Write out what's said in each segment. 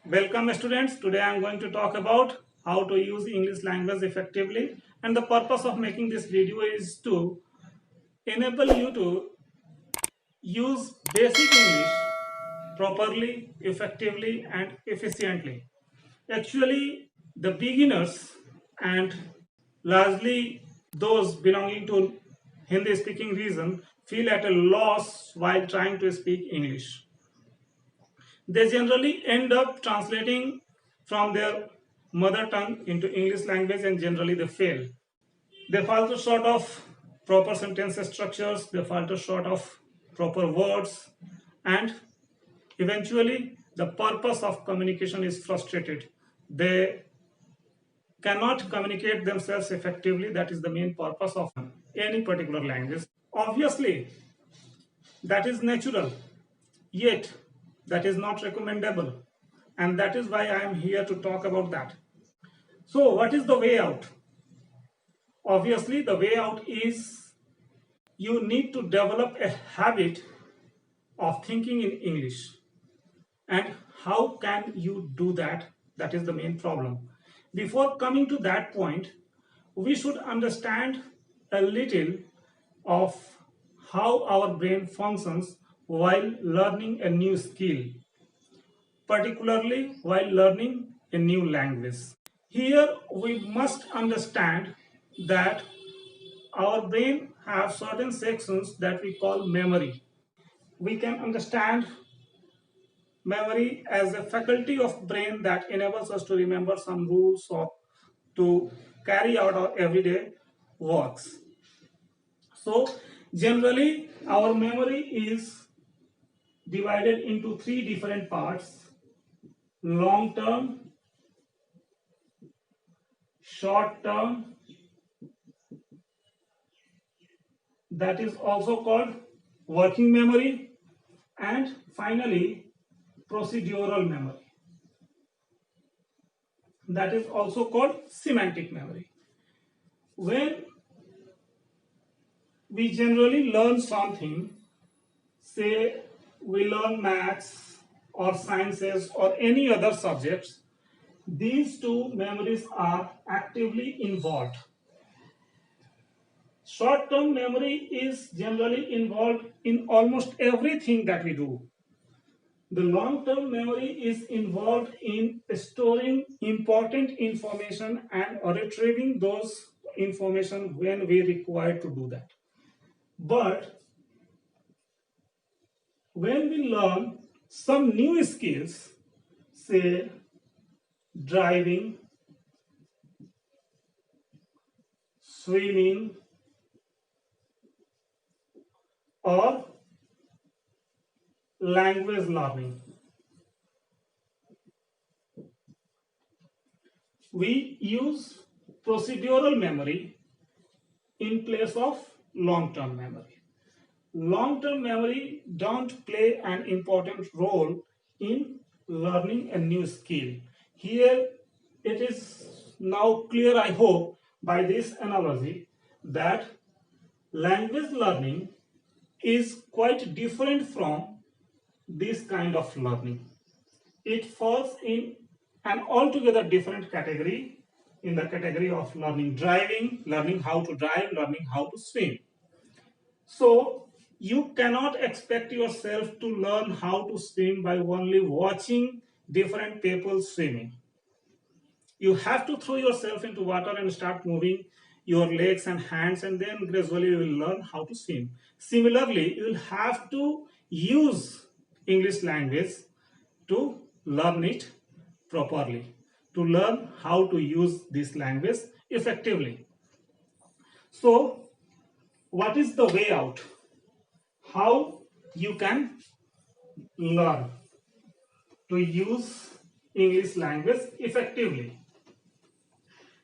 Welcome students. Today I am going to talk about how to use English language effectively, and the purpose of making this video is to enable you to use basic English properly, effectively and efficiently. Actually, the beginners and largely those belonging to Hindi speaking region feel at a loss while trying to speak English. They generally end up translating from their mother tongue into English language and generally they fail. They fall too short of proper sentence structures, they fall too short of proper words, and eventually the purpose of communication is frustrated. They cannot communicate themselves effectively. That is the main purpose of any particular language. Obviously, that is natural, yet that is not recommendable. And that is why I am here to talk about that. So, what is the way out? Obviously, the way out is you need to develop a habit of thinking in English. And how can you do that? That is the main problem. Before coming to that point, we should understand a little of how our brain functions while learning a new skill, particularly while learning a new language. Here we must understand that our brain have certain sections that we call memory. We can understand memory as a faculty of brain that enables us to remember some rules or to carry out our everyday works. So generally our memory is divided into three different parts: long term, short term, that is also called working memory, and finally procedural memory, that is also called semantic memory. When we generally learn something, say we learn maths or sciences or any other subjects, these two memories are actively involved. Short term memory is generally involved in almost everything that we do. The long term memory is involved in storing important information and retrieving those information when we require to do that. But when we learn some new skills, say driving, swimming, or language learning, we use procedural memory in place of long-term memory. Long-term memory don't play an important role in learning a new skill. Here it is now clear, I hope, by this analogy that language learning is quite different from this kind of learning. It falls in an altogether different category, in the category of learning driving, learning how to drive, learning how to swim. So you cannot expect yourself to learn how to swim by only watching different people swimming. You have to throw yourself into water and start moving your legs and hands, and then gradually you will learn how to swim. Similarly, you will have to use English language to learn it properly, to learn how to use this language effectively. So, what is the way out? How you can learn to use English language effectively?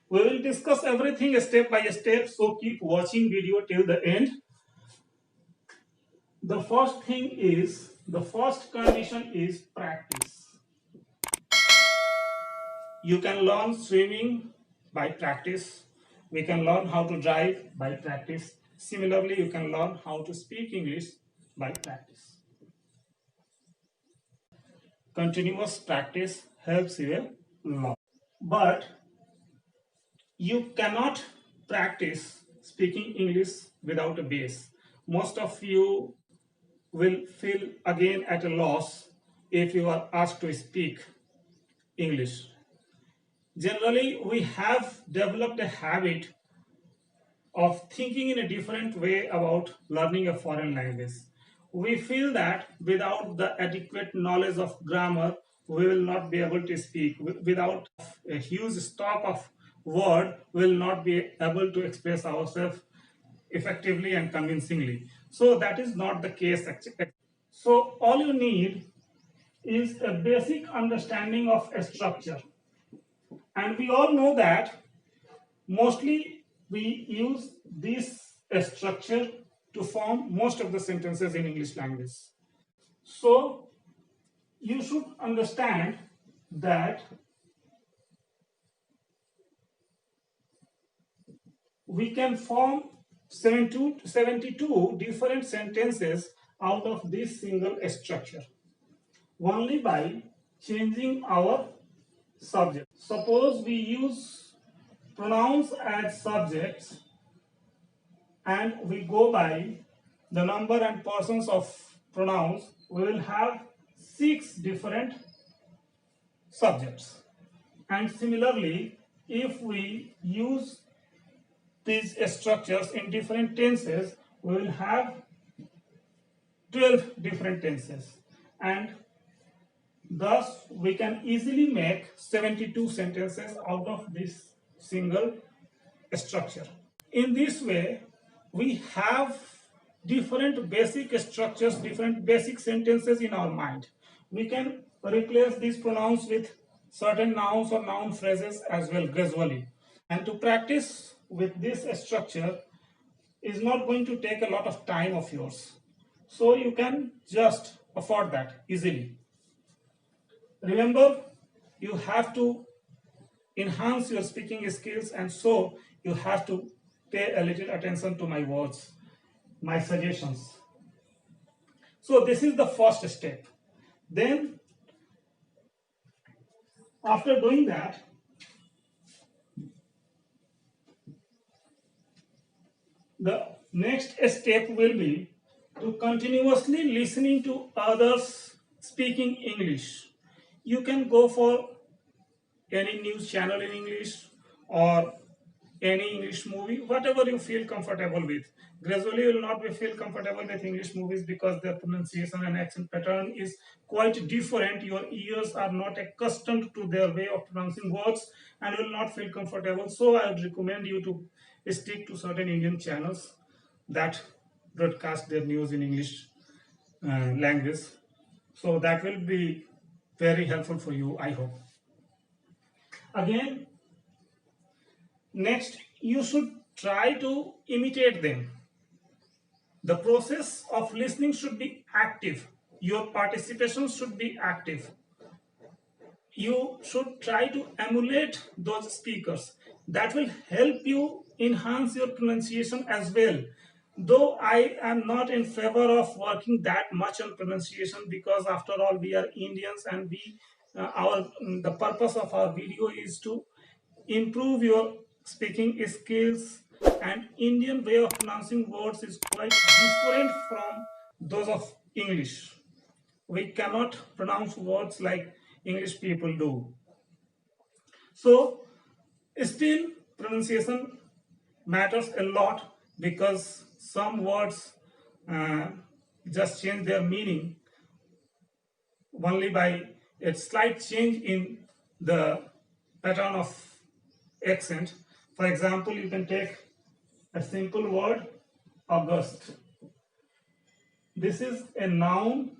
We will discuss everything step by step, so keep watching video till the end. The first condition is practice. You can learn swimming by practice. We can learn how to drive by practice. Similarly, you can learn how to speak English by practice. continuous practice helps you a lot. But you cannot practice speaking English without a base. Most of you will feel again at a loss if you are asked to speak English. Generally, we have developed a habit of thinking in a different way about learning a foreign language. We feel that without the adequate knowledge of grammar, we will not be able to speak. Without a huge stock of word, we will not be able to express ourselves effectively and convincingly. So that is not the case actually. So all you need is a basic understanding of a structure. And we all know that mostly we use this structure to form most of the sentences in English language. So you should understand that we can form 72 different sentences out of this single structure only by changing our subject. Suppose we use pronouns as subjects and we go by the number and persons of pronouns, we will have 6 different subjects. And similarly, if we use these structures in different tenses, we will have 12 different tenses. And thus, we can easily make 72 sentences out of this single structure. In this way, we have different basic structures, different basic sentences in our mind. We can replace these pronouns with certain nouns or noun phrases as well gradually. And to practice with this structure is not going to take a lot of time of yours. So you can just afford that easily. Remember, you have to enhance your speaking skills, and so you have to pay a little attention to my words, my suggestions. So this is the first step. Then after doing that, the next step will be to continuously listening to others speaking English. You can go for any news channel in English or any English movie, whatever you feel comfortable with. Gradually, you will not be feel comfortable with English movies because their pronunciation and accent pattern is quite different. Your ears are not accustomed to their way of pronouncing words and will not feel comfortable. So I would recommend you to stick to certain Indian channels that broadcast their news in English language. So that will be very helpful for you, I hope. Again, next, you should try to imitate them. The process of listening should be active. Your participation should be active. You should try to emulate those speakers. That will help you enhance your pronunciation as well. Though I am not in favor of working that much on pronunciation, because after all we are Indians and the purpose of our video is to improve your speaking skills, and Indian way of pronouncing words is quite different from those of English. We cannot pronounce words like English people do. So still pronunciation matters a lot because some words just change their meaning only by a slight change in the pattern of accent. For example, you can take a simple word, August. This is a noun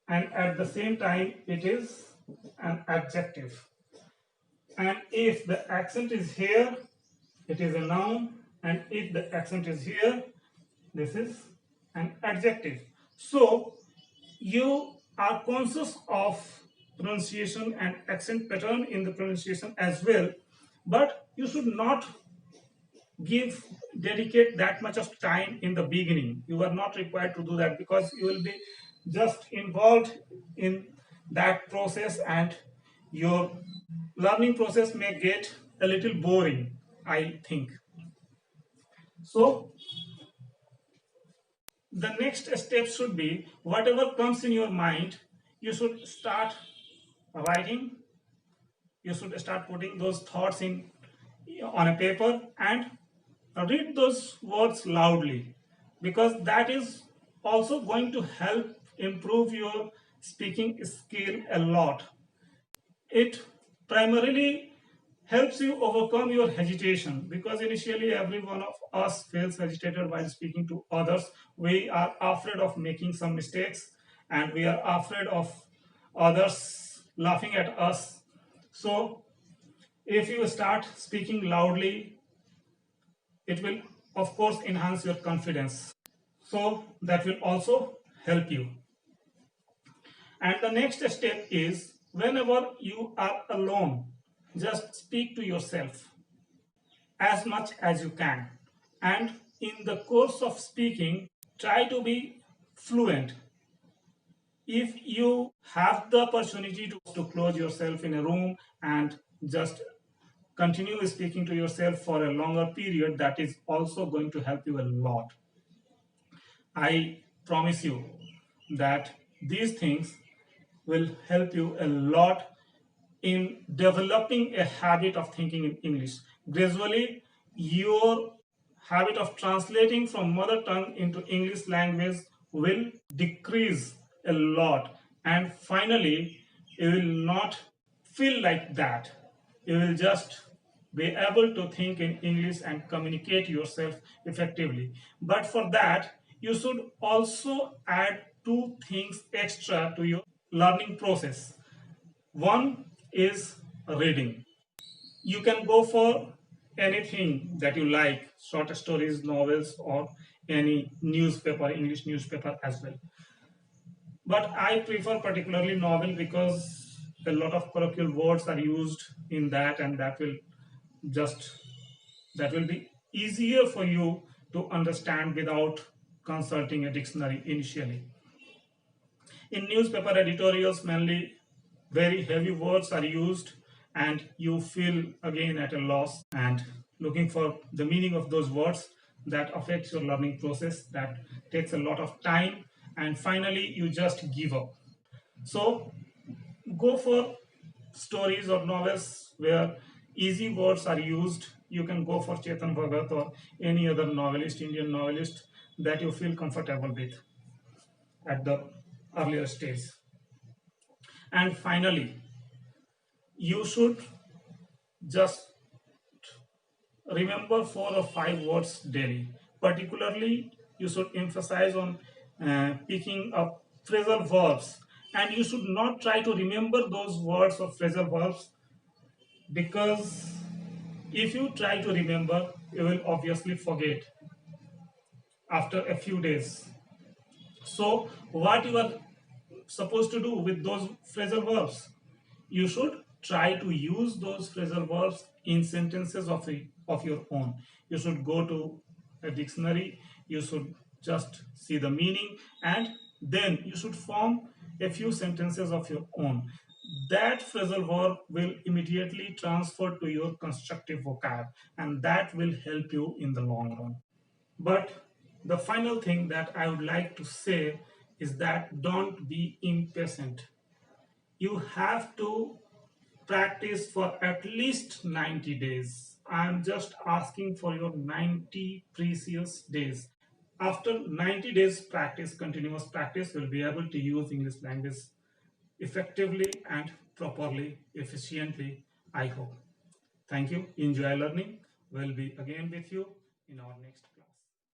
and at the same time it is an adjective. And if the accent is here, it is a noun, and if the accent is here, this is an adjective. So you are conscious of pronunciation and accent pattern in the pronunciation as well, but you should not dedicate that much of time in the beginning. You are not required to do that because you will be just involved in that process, and your learning process may get a little boring, I think. So the next step should be whatever comes in your mind, you should start writing. You should start putting those thoughts in on a paper and read those words loudly, because that is also going to help improve your speaking skill a lot. It primarily helps you overcome your hesitation, because initially every one of us feels hesitated while speaking to others. We are afraid of making some mistakes, and we are afraid of others laughing at us. So if you start speaking loudly, it will of course enhance your confidence, so that will also help you. And the next step is, whenever you are alone, just speak to yourself as much as you can. And in the course of speaking, try to be fluent. If you have the opportunity to close yourself in a room and just continue speaking to yourself for a longer period, that is also going to help you a lot. I promise you that these things will help you a lot in developing a habit of thinking in English. Gradually, your habit of translating from mother tongue into English language will decrease a lot. And finally, you will not feel like that. You will just be able to think in English and communicate yourself effectively. But for that, you should also add two things extra to your learning process. One is reading. You can go for anything that you like, short stories, novels, or any newspaper, English newspaper as well. But I prefer particularly novel, because a lot of colloquial words are used in that, and just that will be easier for you to understand without consulting a dictionary initially. In newspaper editorials, mainly very heavy words are used, and you feel again at a loss and looking for the meaning of those words. That affects your learning process, that takes a lot of time, and finally you just give up. So go for stories or novels where easy words are used. You can go for Chetan Bhagat or any other novelist, Indian novelist, that you feel comfortable with at the earlier stage. And finally, you should just remember 4 or 5 words daily. Particularly, you should emphasize on picking up phrasal verbs, and you should not try to remember those words or phrasal verbs, because if you try to remember, you will obviously forget after a few days. So, what you are supposed to do with those phrasal verbs? You should try to use those phrasal verbs in sentences of your own. You should go to a dictionary, you should just see the meaning, and then you should form a few sentences of your own. That phrasal verb will immediately transfer to your constructive vocab, and that will help you in the long run. But the final thing that I would like to say is that don't be impatient. You have to practice for at least 90 days. I'm just asking for your 90 precious days. After 90 days practice, continuous practice, you'll be able to use English language effectively and properly, efficiently, I hope. Thank you. Enjoy learning. We'll be again with you in our next class.